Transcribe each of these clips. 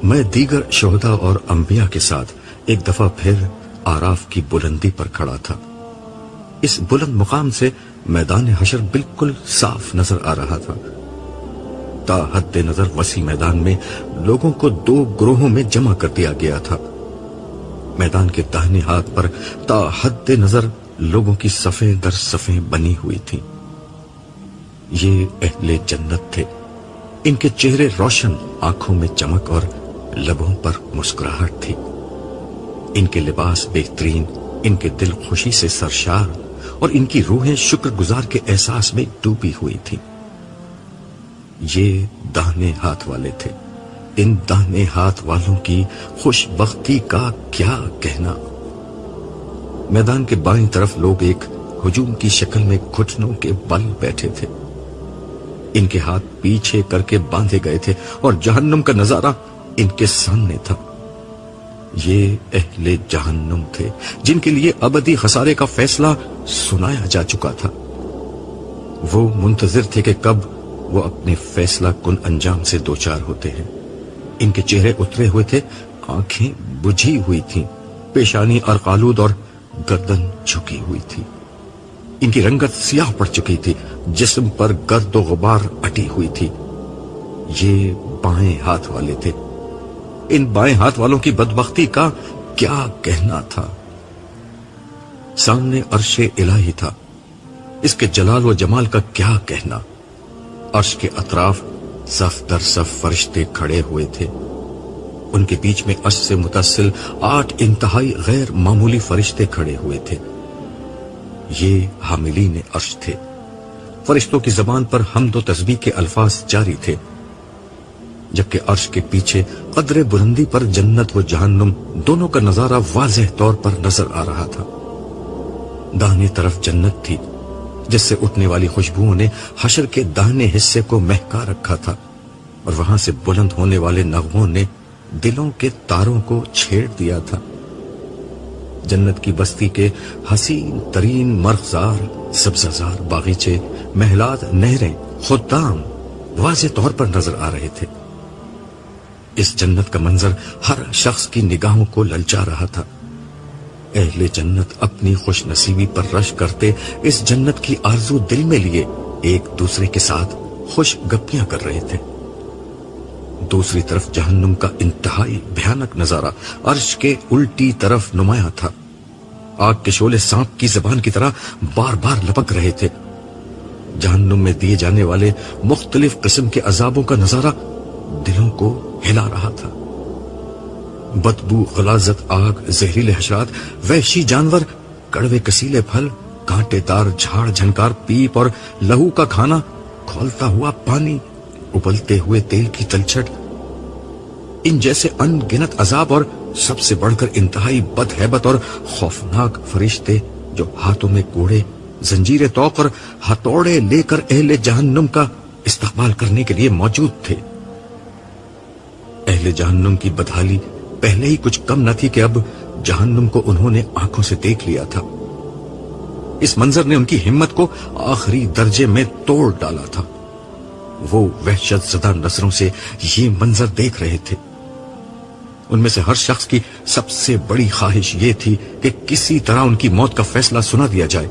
میں دیگر شہداء اور انبیاء کے ساتھ ایک دفعہ پھر آراف کی بلندی پر کھڑا تھا۔ اس بلند مقام سے میدان حشر بالکل صاف نظر آ رہا تھا۔ تا حد نظر وسیع میدان میں لوگوں کو 2 گروہوں میں جمع کر دیا گیا تھا۔ میدان کے داہنے ہاتھ پر تا حد نظر لوگوں کی صفیں در صفیں بنی ہوئی تھیں۔ یہ اہل جنت تھے۔ ان کے چہرے روشن، آنکھوں میں چمک اور لبوں پر مسکراہٹ تھی۔ ان کے لباس بہترین، ان کے دل خوشی سے سرشار اور ان کی روحیں شکر گزار کے احساس میں ڈوبی ہوئی تھیں۔ یہ داہنے ہاتھ والے تھے۔ ان داہنے ہاتھ والوں کی خوش بختی کا کیا کہنا۔ میدان کے بائیں طرف لوگ ایک ہجوم کی شکل میں گھٹنوں کے بل بیٹھے تھے۔ ان کے ہاتھ پیچھے کر کے باندھے گئے تھے اور جہنم کا نظارہ ان کے سامنے تھا۔ یہ اہل جہنم تھے جن کے لیے ابدی خسارے کا فیصلہ سنایا جا چکا تھا۔ وہ منتظر تھے کہ کب وہ اپنے فیصلہ کن انجام سے دوچار ہوتے ہیں۔ ان کے چہرے اترے ہوئے تھے، آنکھیں بجھی ہوئی تھیں، پیشانی ارقالود اور گردن جھکی ہوئی تھی۔ ان کی رنگت سیاہ پڑ چکی تھی، جسم پر گرد و غبار اٹی ہوئی تھی۔ یہ بائیں ہاتھ والے تھے۔ ان بائیں ہاتھ والوں کی بدبختی کا کیا کہنا تھا۔ سامنے عرش الہی تھا، اس کے جلال و جمال کا کیا کہنا۔ عرش کے اطراف صف در صف فرشتے کھڑے ہوئے تھے۔ ان کے بیچ میں عرش سے متصل 8 انتہائی غیر معمولی فرشتے کھڑے ہوئے تھے۔ یہ حاملین عرش تھے۔ فرشتوں کی زبان پر حمد و تسبیح کے الفاظ جاری تھے، جبکہ عرش کے پیچھے قدر بلندی پر جنت و جہنم دونوں کا نظارہ واضح طور پر نظر آ رہا تھا۔ داہنی طرف جنت تھی، جس سے اٹھنے والی خوشبوؤں نے حشر کے داہنے حصے کو مہکا رکھا تھا، اور وہاں سے بلند ہونے والے نغموں نے دلوں کے تاروں کو چھیڑ دیا تھا۔ جنت کی بستی کے حسین ترین مرغزار، سبززار باغیچے، محلات، نہریں، خدام واضح طور پر نظر آ رہے تھے۔ اس جنت کا منظر ہر شخص کی نگاہوں کو للچا رہا تھا۔ اہل جنت اپنی خوش نصیبی پر رش کرتے اس جنت کی آرزو دل میں لیے ایک دوسرے کے ساتھ خوش گپیاں کر رہے تھے۔ دوسری طرف جہنم کا انتہائی بھیانک نظارہ عرش کے الٹی طرف نمایاں تھا۔ آگ کے شعلے سانپ کی زبان کی طرح بار بار لپک رہے تھے۔ جہنم میں دیے جانے والے مختلف قسم کے عذابوں کا نظارہ دلوں کو ہلا رہا تھا۔ بدبو، غلاظت، آگ، زہریلے حشرات، وحشی جانور، کڑوے کسیلے پھل، کانٹے دار جھاڑ جھنکار پیپ اور لہو کا کھانا، کھولتا ہوا پانی، ابلتے ہوئے تیل کی تلچھٹ، ان جیسے ان گنت عذاب اور سب سے بڑھ کر انتہائی بدہیبت اور خوفناک فرشتے جو ہاتھوں میں کوڑے، زنجیر توق اور ہتھوڑے لے کر اہل جہنم کا استقبال کرنے کے لیے موجود تھے۔ اہل جہنم کی بدحالی پہلے ہی کچھ کم نہ تھی کہ اب جہنم کو انہوں نے آنکھوں سے دیکھ لیا تھا۔ اس منظر نے ان کی ہمت کو آخری درجے میں توڑ ڈالا تھا۔ وہ وحشت زدہ نظروں سے یہ منظر دیکھ رہے تھے۔ ان میں سے ہر شخص کی سب سے بڑی خواہش یہ تھی کہ کسی طرح ان کی موت کا فیصلہ سنا دیا جائے،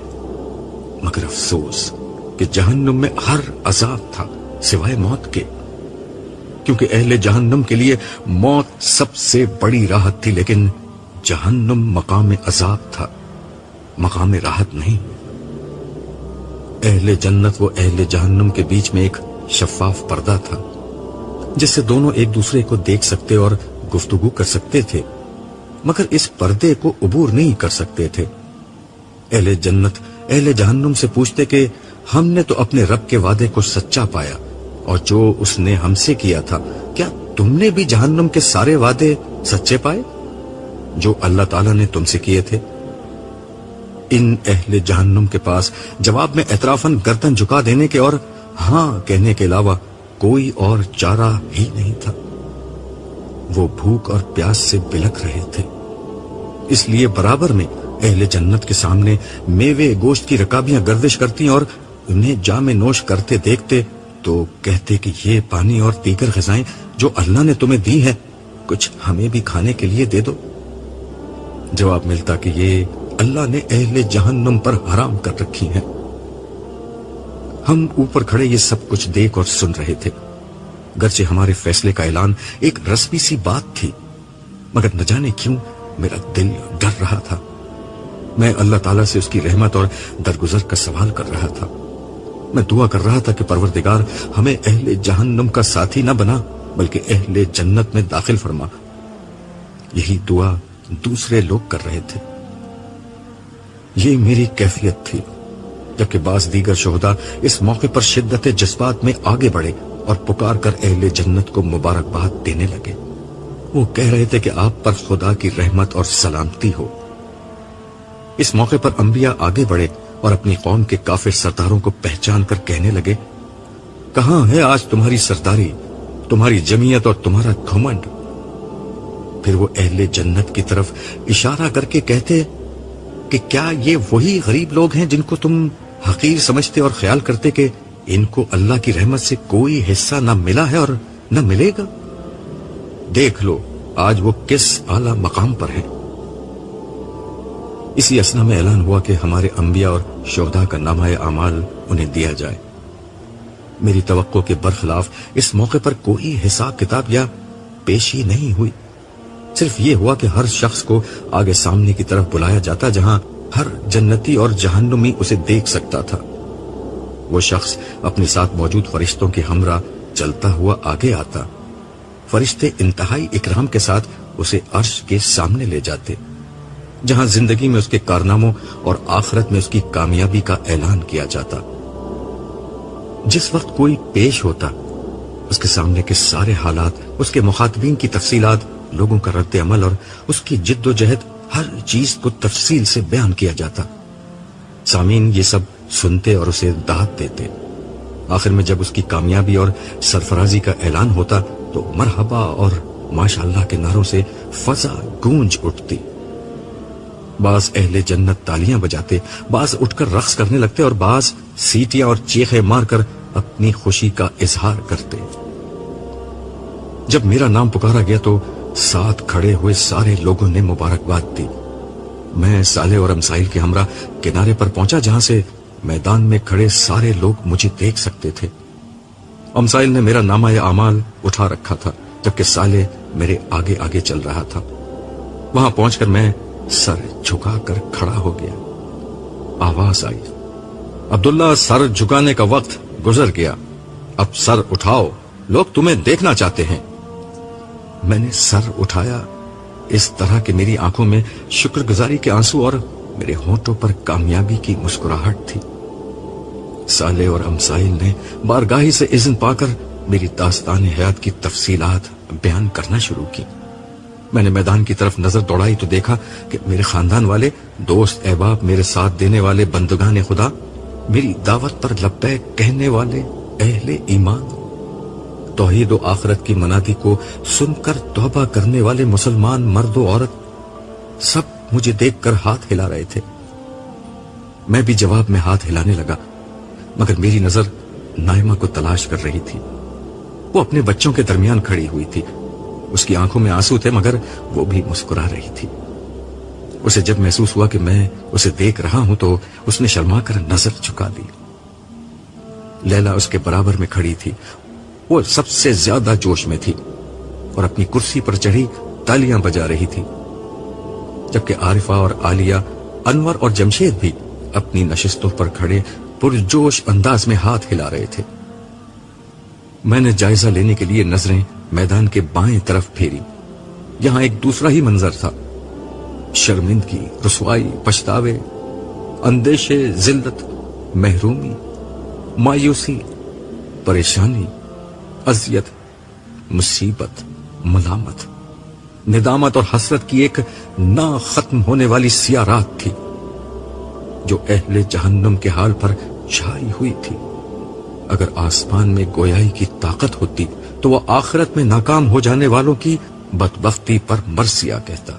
مگر افسوس کہ جہنم میں ہر عذاب تھا سوائے موت کے، کیونکہ اہل جہنم کے لیے موت سب سے بڑی راحت تھی، لیکن جہنم مقام عذاب تھا، مقام راحت نہیں۔ اہل جنت و اہل جہنم کے بیچ میں ایک شفاف پردہ تھا، جس سے دونوں ایک دوسرے کو دیکھ سکتے اور گفتگو کر سکتے تھے، مگر اس پردے کو عبور نہیں کر سکتے تھے۔ اہل جنت اہل جہنم سے پوچھتے کہ ہم نے تو اپنے رب کے وعدے کو سچا پایا، اور جو اس نے ہم سے کیا تھا، کیا تم نے بھی جہنم کے سارے وعدے سچے پائے جو اللہ تعالیٰ نے تم سے کیے تھے؟ ان اہل جہنم کے پاس جواب میں اعترافاً گردن جھکا دینے کے اور ہاں کہنے کے علاوہ کوئی اور چارہ ہی نہیں تھا۔ وہ بھوک اور پیاس سے بلک رہے تھے، اس لیے برابر میں اہل جنت کے سامنے میوے گوشت کی رکابیاں گردش کرتی اور انہیں جام نوش کرتے دیکھتے تو کہتے کہ یہ پانی اور دیگر غذائیں جو اللہ نے تمہیں دی ہیں کچھ ہمیں بھی کھانے کے لیے دے دو۔ جواب ملتا کہ یہ اللہ نے اہل جہنم پر حرام کر رکھی ہیں۔ ہم اوپر کھڑے یہ سب کچھ دیکھ اور سن رہے تھے، گرچہ ہمارے فیصلے کا اعلان ایک رسمی سی بات تھی، مگر نہ جانے کیوں میرا دل ڈر رہا تھا۔ میں اللہ تعالیٰ سے اس کی رحمت اور درگزر کا سوال کر رہا تھا۔ میں دعا کر رہا تھا کہ پروردگار ہمیں اہل جہنم کا ساتھی نہ بنا بلکہ اہل جنت میں داخل فرما۔ یہی دعا دوسرے لوگ کر رہے تھے۔ یہ میری کیفیت تھی، جبکہ بعض دیگر شہداء اس موقع پر شدت جذبات میں آگے بڑھے اور پکار کر اہل جنت کو مبارکباد دینے لگے۔ وہ کہہ رہے تھے کہ آپ پر خدا کی رحمت اور سلامتی ہو۔ اس موقع پر انبیاء آگے بڑھے اور اپنی قوم کے کافر سرداروں کو پہچان کر کہنے لگے، کہاں ہے آج تمہاری سرداری، تمہاری جمعیت اور تمہارا گھمنڈ؟ پھر وہ اہل جنت کی طرف اشارہ کر کے کہتے کہ کیا یہ وہی غریب لوگ ہیں جن کو تم حقیر سمجھتے اور خیال کرتے کہ ان کو اللہ کی رحمت سے کوئی حصہ نہ ملا ہے اور نہ ملے گا؟ دیکھ لو آج وہ کس اعلیٰ مقام پر ہیں۔ اسی اثنا میں اعلان ہوا کہ ہمارے انبیاء اور شہداء کا نامہ اعمال انہیں دیا جائے۔ میری توقع کے برخلاف اس موقع پر کوئی حساب کتاب یا پیشی نہیں ہوئی، صرف یہ ہوا کہ ہر شخص کو آگے سامنے کی طرف بلایا جاتا جہاں ہر جنتی اور جہنمی اسے دیکھ سکتا تھا۔ وہ شخص اپنے ساتھ موجود فرشتوں کے ہمراہ چلتا ہوا آگے آتا، فرشتے انتہائی اکرام کے ساتھ اسے عرش کے سامنے لے جاتے، جہاں زندگی میں اس کے کارناموں اور آخرت میں اس کی کامیابی کا اعلان کیا جاتا۔ جس وقت کوئی پیش ہوتا، اس کے سامنے کے سارے حالات، اس کے مخاطبین کی تفصیلات، لوگوں کا رد عمل اور اس کی جد و جہد، ہر چیز کو تفصیل سے بیان کیا جاتا۔ سامعین یہ سب سنتے اور اسے داد دیتے۔ آخر میں جب اس کی کامیابی اور سرفرازی کا اعلان ہوتا تو مرحبا اور ماشاءاللہ کے نعروں سے فضا گونج اٹھتی۔ بعض اہل جنت تالیاں بجاتے، بعض اٹھ کر رقص کرنے لگتے اور بعض سیٹیاں اور چیخیں مار کر اپنی خوشی کا اظہار کرتے۔ جب میرا نام پکارا گیا تو ساتھ کھڑے ہوئے سارے لوگوں نے مبارکباد دی۔ میں صالح اور امسائل کے ہمراہ کنارے پر پہنچا جہاں سے میدان میں کھڑے سارے لوگ مجھے دیکھ سکتے تھے۔ امسائل نے میرا نامہ اعمال اٹھا رکھا تھا جبکہ صالح میرے آگے آگے چل رہا تھا۔ وہاں پہنچ کر میں سر جھکا کر کھڑا ہو گیا۔ آواز آئی، عبداللہ سر جھکانے کا وقت گزر گیا، اب سر اٹھاؤ، لوگ تمہیں دیکھنا چاہتے ہیں۔ میں نے سر اٹھایا اس طرح کہ میری آنکھوں میں شکر گزاری کے آنسو اور میرے ہونٹوں پر کامیابی کی مسکراہٹ تھی۔ صالح اور امسائل نے بارگاہی سے اذن پا کر میری داستان حیات کی تفصیلات بیان کرنا شروع کی۔ میں نے میدان کی طرف نظر دوڑائی تو دیکھا کہ میرے خاندان والے، دوست احباب، میرے ساتھ دینے والے بندگان خدا، میری دعوت پر لبیک کہنے والے اہل ایمان، توحید و آخرت کی منادی کو سن کر توبہ کرنے والے مسلمان مرد و عورت، سب مجھے دیکھ کر ہاتھ ہلا رہے تھے۔ میں بھی جواب میں ہاتھ ہلانے لگا، مگر میری نظر نائمہ کو تلاش کر رہی تھی۔ وہ اپنے بچوں کے درمیان کھڑی ہوئی تھی، اس کی آنکھوں میں آنسو تھے مگر وہ بھی مسکرا رہی تھی۔ اسے جب محسوس ہوا کہ میں اسے دیکھ رہا ہوں تو اس نے شرما کر نظر جھکا دی۔ لیلا اس کے برابر میں کھڑی تھی، وہ سب سے زیادہ جوش میں تھی اور اپنی کرسی پر چڑھی تالیاں بجا رہی تھی، جبکہ عارفہ اور عالیہ، انور اور جمشید بھی اپنی نشستوں پر کھڑے پرجوش انداز میں ہاتھ ہلا رہے تھے۔ میں نے جائزہ لینے کے لیے نظریں میدان کے بائیں طرف پھیری۔ یہاں ایک دوسرا ہی منظر تھا، شرمندگی، رسوائی، پچھتاوے، اندیشے، ذلت، محرومی، مایوسی، پریشانی، اذیت، مصیبت، ملامت، ندامت اور حسرت کی ایک نہ ختم ہونے والی سیاہ رات تھی جو اہل جہنم کے حال پر چھائی ہوئی تھی۔ اگر آسمان میں گویائی کی طاقت ہوتی تو وہ آخرت میں ناکام ہو جانے والوں کی بدبختی پر مرثیہ کہتا،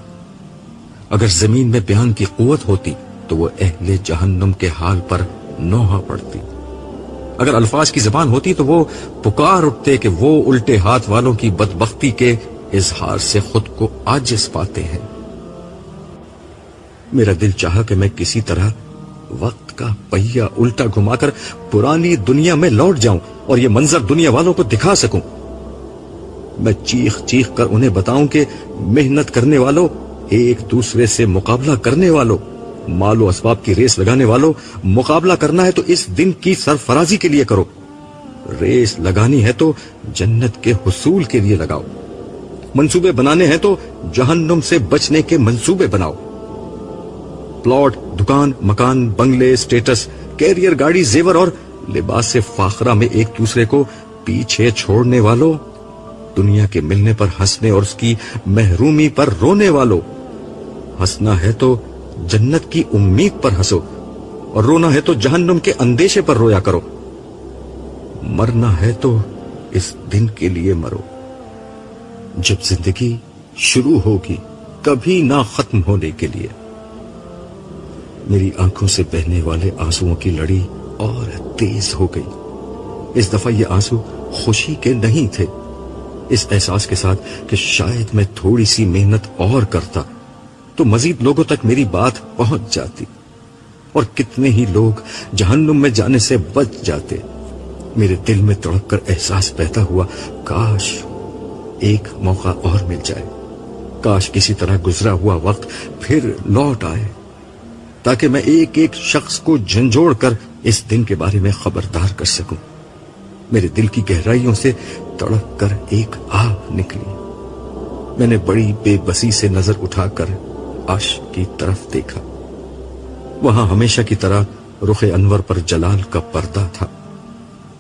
اگر زمین میں بیان کی قوت ہوتی تو وہ اہل جہنم کے حال پر نوحہ پڑتی، اگر الفاظ کی زبان ہوتی تو وہ پکار اٹھتے کہ وہ الٹے ہاتھ والوں کی بدبختی کے اظہار سے خود کو عاجز پاتے ہیں۔ میرا دل چاہا کہ میں کسی طرح وقت کا پہیہ الٹا گھما کر پرانی دنیا میں لوٹ جاؤں اور یہ منظر دنیا والوں کو دکھا سکوں۔ میں چیخ چیخ کر انہیں بتاؤں کہ محنت کرنے والوں، ایک دوسرے سے مقابلہ کرنے والوں، مال و اسباب کی ریس لگانے والوں، مقابلہ کرنا ہے تو اس دن کی سرفرازی کے لیے کرو، ریس لگانی ہے تو جنت کے حصول کے لیے لگاؤ، منصوبے بنانے ہیں تو جہنم سے بچنے کے منصوبے بناؤ۔ پلاٹ، دکان، مکان، بنگلے، سٹیٹس، کیریئر، گاڑی، زیور اور لباس فاخرہ میں ایک دوسرے کو پیچھے چھوڑنے والوں، دنیا کے ملنے پر ہنسنے اور اس کی محرومی پر رونے والوں، ہنسنا ہے تو جنت کی امید پر ہنسو اور رونا ہے تو جہنم کے اندیشے پر رویا کرو۔ مرنا ہے تو اس دن کے لیے مرو جب زندگی شروع ہوگی، کبھی نہ ختم ہونے کے لیے۔ میری آنکھوں سے بہنے والے آنسوؤں کی لڑی اور تیز ہو گئی۔ اس دفعہ یہ آنسو خوشی کے نہیں تھے، اس احساس کے ساتھ کہ شاید میں تھوڑی سی محنت اور کرتا تو مزید لوگوں تک میری بات پہنچ جاتی اور کتنے ہی لوگ جہنم میں جانے سے بچ جاتے۔ میرے دل میں تڑپ کر احساس پیدا ہوا، کاش ایک موقع اور مل جائے، کاش کسی طرح گزرا ہوا وقت پھر لوٹ آئے تاکہ میں ایک ایک شخص کو جھنجھوڑ کر اس دن کے بارے میں خبردار کر سکوں۔ میرے دل کی گہرائیوں سے تڑپ کر ایک آہ نکلی۔ میں نے بڑی بے بسی سے نظر اٹھا کر عرش کی طرف دیکھا۔ وہاں ہمیشہ کی طرح رخ انور پر جلال کا پردہ تھا،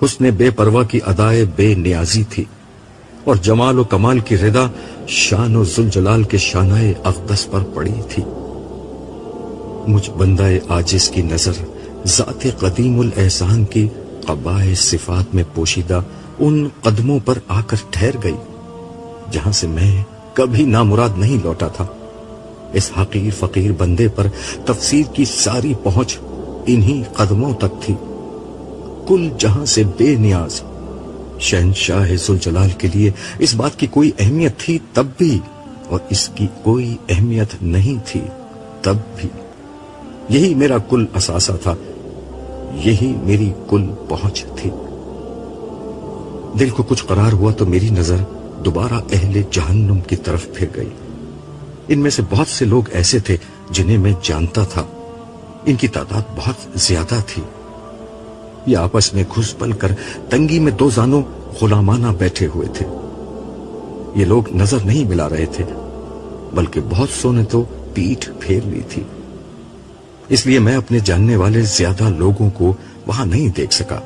حسن بے پرواہ کی ادائے بے نیازی تھی اور جمال و کمال کی رضا شان و ذوالجلال کے شانۂ اقدس پر پڑی تھی۔ مجھ بندہ عاجز کی نظر ذات قدیم الاحسان کی قبائے صفات میں پوشیدہ ان قدموں پر آ کر ٹھہر گئی جہاں سے میں کبھی نامراد نہیں لوٹا تھا۔ اس حقیر فقیر بندے پر تفسیر کی ساری پہنچ انہی قدموں تک تھی۔ کل جہاں سے بے نیاز شہنشاہ ذوالجلال کے لیے اس بات کی کوئی اہمیت تھی تب بھی، اور اس کی کوئی اہمیت نہیں تھی تب بھی۔ یہی میرا کل اثاثہ تھا، یہی میری کل پہنچ تھی۔ دل کو کچھ قرار ہوا تو میری نظر دوبارہ اہل جہنم کی طرف پھر گئی۔ ان میں سے بہت سے لوگ ایسے تھے جنہیں میں جانتا تھا، ان کی تعداد بہت زیادہ تھی۔ یہ آپس میں گھس پل کر تنگی میں دو زانوں غلامانہ بیٹھے ہوئے تھے۔ یہ لوگ نظر نہیں ملا رہے تھے، بلکہ بہت سو نے تو پیٹھ پھیر لی تھی۔ اس لیے میں اپنے جاننے والے زیادہ لوگوں کو وہاں نہیں دیکھ سکا،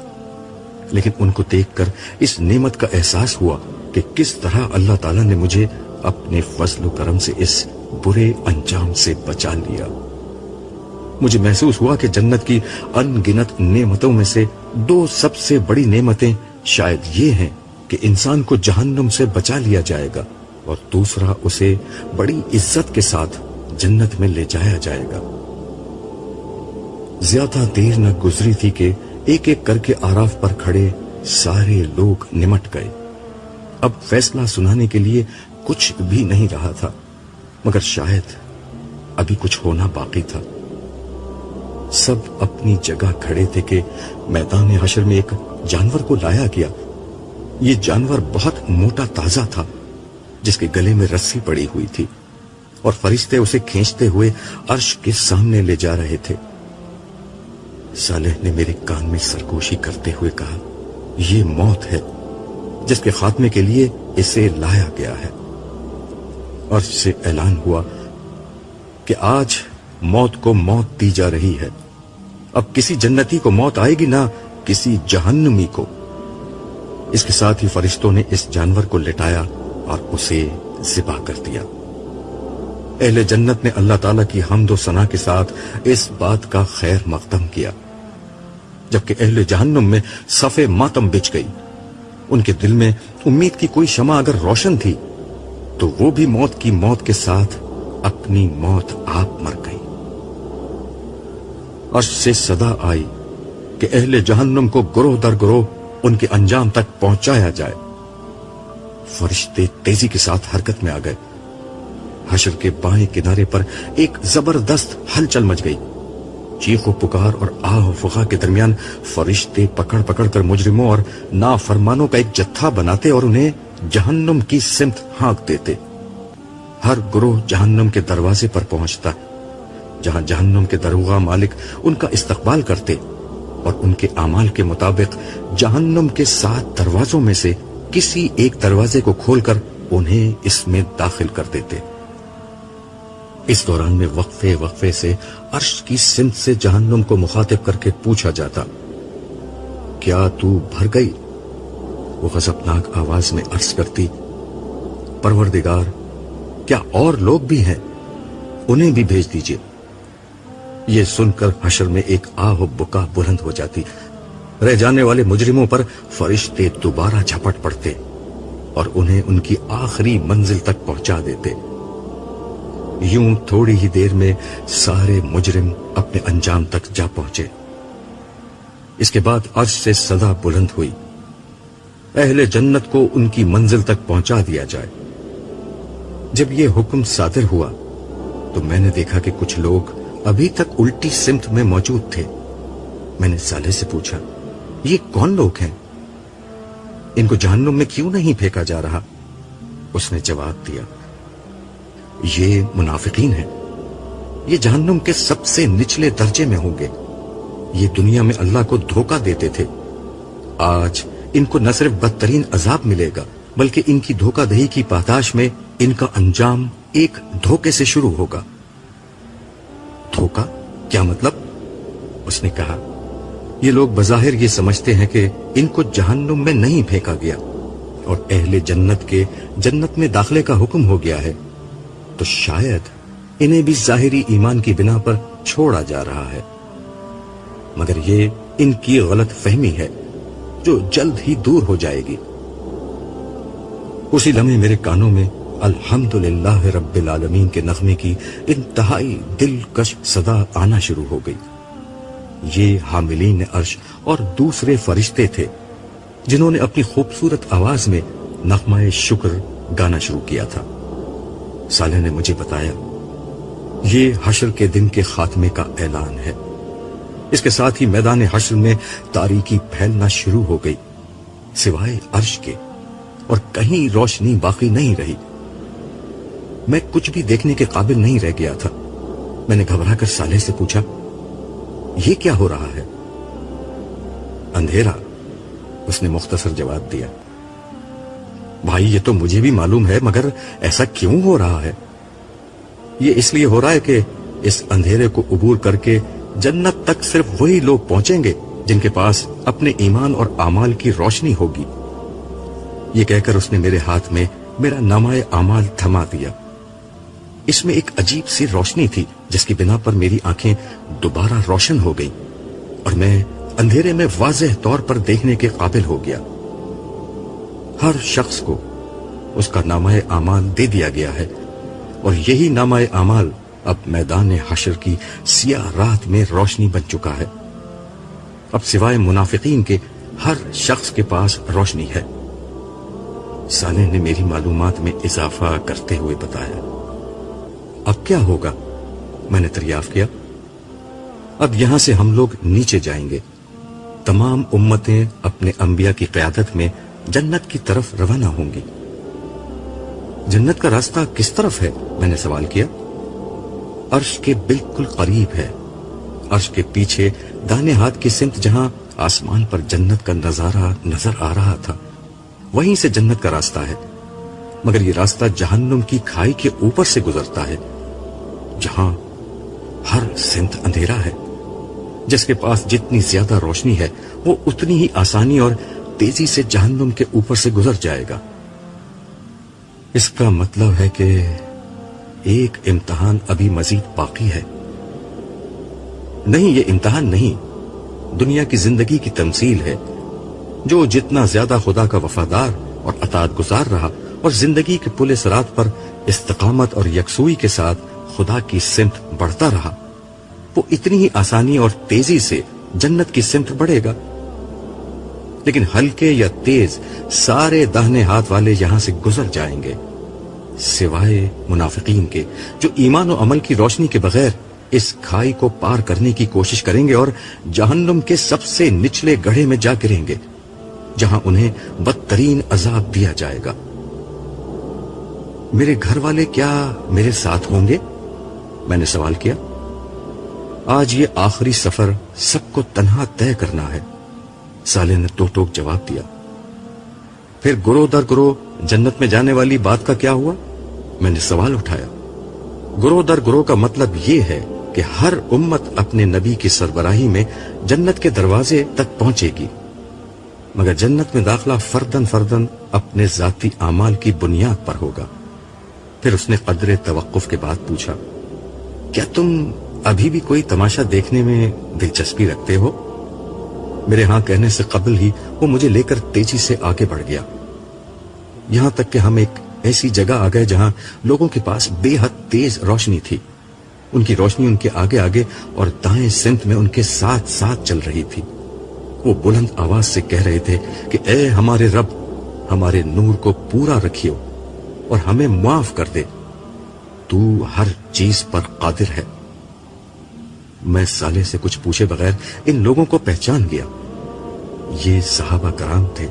لیکن ان کو دیکھ کر اس نعمت کا احساس ہوا کہ کس طرح اللہ تعالیٰ نے مجھے اپنے فضل و کرم سے اس برے انجام سے بچا لیا۔ مجھے محسوس ہوا کہ جنت کی ان گنت نعمتوں میں سے دو سب سے بڑی نعمتیں شاید یہ ہیں کہ انسان کو جہنم سے بچا لیا جائے گا، اور دوسرا اسے بڑی عزت کے ساتھ جنت میں لے جایا جائے گا۔ زیادہ دیر نہ گزری تھی کہ ایک ایک کر کے آراف پر کھڑے سارے لوگ نمٹ گئے۔ اب فیصلہ سنانے کے لیے کچھ بھی نہیں رہا تھا، مگر شاید ابھی کچھ ہونا باقی تھا۔ سب اپنی جگہ کھڑے تھے کہ میدان حشر میں ایک جانور کو لایا گیا۔ یہ جانور بہت موٹا تازہ تھا، جس کے گلے میں رسی پڑی ہوئی تھی، اور فرشتے اسے کھینچتے ہوئے عرش کے سامنے لے جا رہے تھے۔ صالح نے میرے کان میں سرگوشی کرتے ہوئے کہا، یہ موت ہے جس کے خاتمے کے لیے اسے لایا گیا ہے۔ عرش سے اعلان ہوا کہ آج موت کو موت دی جا رہی ہے۔ اب کسی جنتی کو موت آئے گی نہ کسی جہنمی کو۔ اس کے ساتھ ہی فرشتوں نے اس جانور کو لٹایا اور اسے ذبح کر دیا۔ اہل جنت نے اللہ تعالیٰ کی حمد و ثنا کے ساتھ اس بات کا خیر مقدم کیا، جبکہ اہل جہنم میں صف ماتم بچ گئی۔ ان کے دل میں امید کی کوئی شمع اگر روشن تھی تو وہ بھی موت کی موت کے ساتھ اپنی موت آپ مر گئی۔ عرش سے صدا آئی کہ اہل جہنم کو گروہ در گروہ ان کے انجام تک پہنچایا جائے۔ فرشتے تیزی کے ساتھ حرکت میں آ گئے. حشر کے بائیں کنارے پر ایک زبردست ہلچل مچ گئی. چیخ و پکار اور آہ و فغاں کے درمیان فرشتے پکڑ پکڑ کر مجرموں اور نافرمانوں کا ایک جتھا بناتے اور انہیں جہنم کی سمت ہانک دیتے. ہر گروہ جہنم کے دروازے پر پہنچتا، جہاں جہنم کے دروغہ مالک ان کا استقبال کرتے اور ان کے اعمال کے مطابق جہنم کے 7 دروازوں میں سے کسی ایک دروازے کو کھول کر انہیں اس میں داخل کر دیتے. اس دوران میں وقفے وقفے سے عرش کی سمت سے جہنم کو مخاطب کر کے پوچھا جاتا، کیا تو بھر گئی؟ وہ غضبناک آواز میں عرض کرتی، پروردگار، کیا اور لوگ بھی ہیں؟ انہیں بھی بھیج دیجیے. یہ سن کر حشر میں ایک آہ و بکا بلند ہو جاتی. رہ جانے والے مجرموں پر فرشتے دوبارہ جھپٹ پڑتے اور انہیں ان کی آخری منزل تک پہنچا دیتے. یوں تھوڑی ہی دیر میں سارے مجرم اپنے انجام تک جا پہنچے. اس کے بعد عرش سے صدا بلند ہوئی، اہل جنت کو ان کی منزل تک پہنچا دیا جائے. جب یہ حکم صادر ہوا تو میں نے دیکھا کہ کچھ لوگ ابھی تک الٹی سمت میں موجود تھے. میں نے صالح سے پوچھا، یہ کون لوگ ہیں؟ ان کو جہنم میں کیوں نہیں پھینکا جا رہا؟ اس نے جواب دیا، یہ منافقین ہیں. یہ جہنم کے سب سے نچلے درجے میں ہوں گے. یہ دنیا میں اللہ کو دھوکہ دیتے تھے. آج ان کو نہ صرف بدترین عذاب ملے گا بلکہ ان کی دھوکہ دہی کی پاداش میں ان کا انجام ایک دھوکے سے شروع ہوگا. دھوکہ؟ کیا مطلب؟ اس نے کہا، یہ لوگ بظاہر یہ سمجھتے ہیں کہ ان کو جہنم میں نہیں پھینکا گیا اور اہل جنت کے جنت میں داخلے کا حکم ہو گیا ہے، تو شاید انہیں بھی ظاہری ایمان کی بنا پر چھوڑا جا رہا ہے. مگر یہ ان کی غلط فہمی ہے جو جلد ہی دور ہو جائے گی. اسی لمحے میرے کانوں میں الحمدللہ رب العالمین کے نغمے کی انتہائی دلکش صدا آنا شروع ہو گئی. یہ حاملین عرش اور دوسرے فرشتے تھے جنہوں نے اپنی خوبصورت آواز میں نغمہ شکر گانا شروع کیا تھا. صالح نے مجھے بتایا، یہ حشر کے دن کے خاتمے کا اعلان ہے. اس کے ساتھ ہی میدان حشر میں تاریکی پھیلنا شروع ہو گئی، سوائے عرش کے، اور کہیں روشنی باقی نہیں رہی. میں کچھ بھی دیکھنے کے قابل نہیں رہ گیا تھا. میں نے گھبرا کر صالح سے پوچھا، یہ کیا ہو رہا ہے؟ اندھیرا، اس نے مختصر جواب دیا. بھائی، یہ تو مجھے بھی معلوم ہے، مگر ایسا کیوں ہو رہا ہے؟ یہ اس لیے ہو رہا ہے کہ اس اندھیرے کو عبور کر کے جنت تک صرف وہی لوگ پہنچیں گے جن کے پاس اپنے ایمان اور اعمال کی روشنی ہوگی. یہ کہہ کر اس نے میرے ہاتھ میں میرا نامہ اعمال تھما دیا. اس میں ایک عجیب سی روشنی تھی جس کی بنا پر میری آنکھیں دوبارہ روشن ہو گئیں اور میں اندھیرے میں واضح طور پر دیکھنے کے قابل ہو گیا. ہر شخص کو اس کا نامہ اعمال دے دیا گیا ہے اور یہی نامہ اعمال اب میدان حشر کی سیاہ رات میں روشنی بن چکا ہے. اب سوائے منافقین کے ہر شخص کے پاس روشنی ہے. صالح نے میری معلومات میں اضافہ کرتے ہوئے بتایا. اب کیا ہوگا؟ میں نے دریافت کیا. اب یہاں سے ہم لوگ نیچے جائیں گے. تمام امتیں اپنے انبیاء کی قیادت میں جنت کی طرف روانہ ہوں گی. جنت کا راستہ کس طرف ہے؟ میں نے سوال کیا. عرش کے بالکل قریب ہے. عرش کے پیچھے دانے ہاتھ کی سمت جہاں آسمان پر جنت کا نظارہ نظر آ رہا تھا، وہیں سے جنت کا راستہ ہے. مگر یہ راستہ جہنم کی کھائی کے اوپر سے گزرتا ہے جہاں ہر سمت اندھیرا ہے. جس کے پاس جتنی زیادہ روشنی ہے وہ اتنی ہی آسانی اور تیزی سے جہنم کے اوپر سے گزر جائے گا. اس کا مطلب ہے کہ ایک امتحان ابھی مزید باقی ہے. نہیں، یہ امتحان نہیں، دنیا کی زندگی کی تمثیل ہے. جو جتنا زیادہ خدا کا وفادار اور اطاعت گزار رہا اور زندگی کے پل صراط پر استقامت اور یکسوئی کے ساتھ خدا کی سمت بڑھتا رہا، وہ اتنی ہی آسانی اور تیزی سے جنت کی سمت بڑھے گا. لیکن ہلکے یا تیز سارے داہنے ہاتھ والے یہاں سے گزر جائیں گے، سوائے منافقین کے جو ایمان و عمل کی روشنی کے بغیر اس کھائی کو پار کرنے کی کوشش کریں گے اور جہنم کے سب سے نچلے گڑھے میں جا گریں گے، جہاں انہیں بدترین عذاب دیا جائے گا۔ میرے گھر والے کیا میرے ساتھ ہوں گے؟ میں نے سوال کیا۔ آج یہ آخری سفر سب کو تنہا طے کرنا ہے، سالے نے ٹوک ٹوک جواب دیا۔ پھر گروہ در گروہ جنت میں جانے والی بات کا کیا ہوا؟ میں نے سوال اٹھایا۔ گروہ در گروہ کا مطلب یہ ہے کہ ہر امت اپنے نبی کی سربراہی میں جنت کے دروازے تک پہنچے گی، مگر جنت میں داخلہ فردن فردن اپنے ذاتی اعمال کی بنیاد پر ہوگا۔ پھر اس نے قدر توقف کے بعد پوچھا، کیا تم ابھی بھی کوئی تماشا دیکھنے میں دلچسپی رکھتے ہو؟ میرے ہاں کہنے سے قبل ہی وہ مجھے لے کر تیزی سے آگے بڑھ گیا، یہاں تک کہ ہم ایک ایسی جگہ آ گئے جہاں لوگوں کے پاس بے حد تیز روشنی تھی۔ ان کی روشنی ان کے آگے آگے اور دائیں سمت میں ان کے ساتھ ساتھ چل رہی تھی۔ وہ بلند آواز سے کہہ رہے تھے کہ اے ہمارے رب، ہمارے نور کو پورا رکھیو اور ہمیں معاف کر دے، تو ہر چیز پر قادر ہے۔ میں سالے سے کچھ پوچھے بغیر ان لوگوں کو پہچان گیا۔ یہ صحابہ کرام تھے۔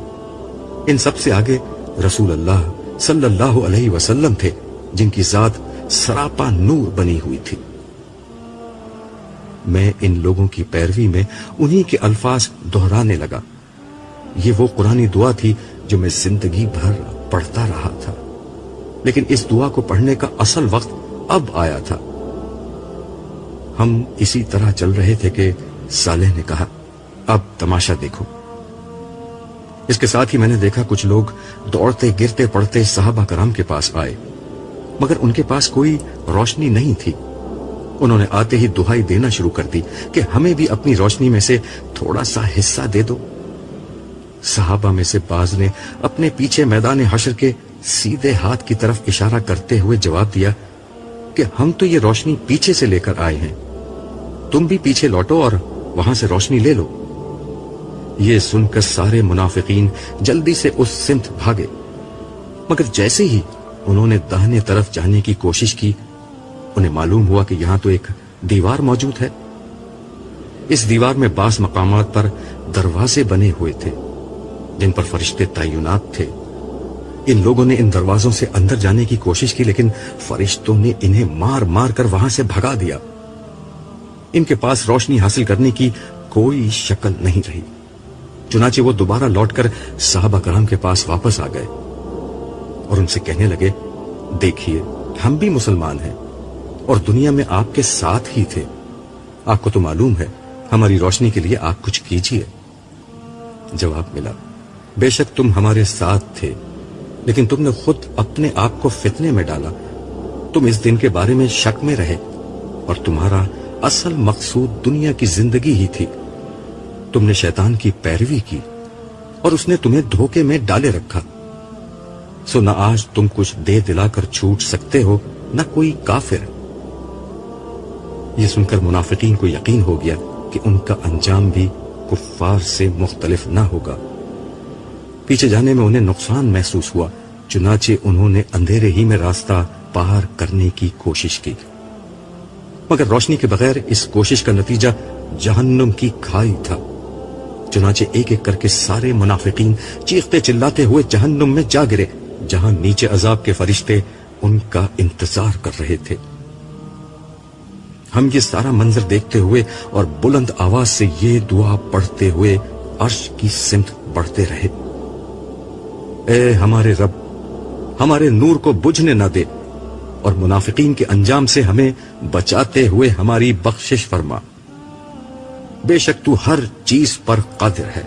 ان سب سے آگے رسول اللہ صلی اللہ علیہ وسلم تھے، جن کی ذات سراپا نور بنی ہوئی تھی۔ میں ان لوگوں کی پیروی میں انہی کے الفاظ دہرانے لگا۔ یہ وہ قرآنی دعا تھی جو میں زندگی بھر پڑھتا رہا تھا، لیکن اس دعا کو پڑھنے کا اصل وقت اب آیا تھا۔ ہم اسی طرح چل رہے تھے کہ صالح نے کہا، اب تماشا دیکھو۔ اس کے ساتھ ہی میں نے دیکھا کچھ لوگ دوڑتے گرتے پڑتے صحابہ کرام کے پاس آئے، مگر ان کے پاس کوئی روشنی نہیں تھی۔ انہوں نے آتے ہی دہائی دینا شروع کر دی کہ ہمیں بھی اپنی روشنی میں سے تھوڑا سا حصہ دے دو۔ صحابہ میں سے بعض نے اپنے پیچھے میدان حشر کے سیدھے ہاتھ کی طرف اشارہ کرتے ہوئے جواب دیا کہ ہم تو یہ روشنی پیچھے سے لے کر آئے ہیں، تم بھی پیچھے لوٹو اور وہاں سے روشنی لے لو۔ یہ سن کر سارے منافقین جلدی سے اس سمت بھاگے، مگر جیسے ہی انہوں نے داہنے طرف جانے کی کوشش کی، انہیں معلوم ہوا کہ یہاں تو ایک دیوار موجود ہے۔ اس دیوار میں بعض مقامات پر دروازے بنے ہوئے تھے جن پر فرشتے تعینات تھے۔ ان لوگوں نے ان دروازوں سے اندر جانے کی کوشش کی، لیکن فرشتوں نے انہیں مار مار کر وہاں سے بھگا دیا۔ ان کے پاس روشنی حاصل کرنے کی کوئی شکل نہیں رہی، چنانچہ وہ دوبارہ لوٹ کر صحابہ کرام کے پاس واپس آ گئے اور ان سے کہنے لگے، دیکھیے ہم بھی مسلمان ہیں اور دنیا میں آپ کے ساتھ ہی تھے، آپ کو تو معلوم ہے، ہماری روشنی کے لیے آپ کچھ کیجیے۔ جواب ملا، بے شک تم ہمارے ساتھ تھے، لیکن تم نے خود اپنے آپ کو فتنے میں ڈالا۔ تم اس دن کے بارے میں شک میں رہے اور تمہارا اصل مقصود دنیا کی زندگی ہی تھی۔ تم نے شیطان کی پیروی کی اور اس نے تمہیں دھوکے میں ڈالے رکھا، سو نہ آج تم کچھ دے دلا کر چھوٹ سکتے ہو، نہ کوئی کافر۔ یہ سن کر منافقین کو یقین ہو گیا کہ ان کا انجام بھی کفار سے مختلف نہ ہوگا۔ پیچھے جانے میں انہیں نقصان محسوس ہوا، چنانچہ انہوں نے اندھیرے ہی میں راستہ پار کرنے کی کوشش کی، مگر روشنی کے بغیر اس کوشش کا نتیجہ جہنم کی کھائی تھا۔ چنانچہ ایک ایک کر کے سارے منافقین چیختے چلاتے ہوئے جہنم میں جا گرے، جہاں نیچے عذاب کے فرشتے ان کا انتظار کر رہے تھے۔ ہم یہ سارا منظر دیکھتے ہوئے اور بلند آواز سے یہ دعا پڑھتے ہوئے عرش کی سمت بڑھتے رہے، اے ہمارے رب، ہمارے نور کو بجھنے نہ دے اور منافقین کے انجام سے ہمیں بچاتے ہوئے ہماری بخشش فرما، بے شک تو ہر چیز پر قادر ہے۔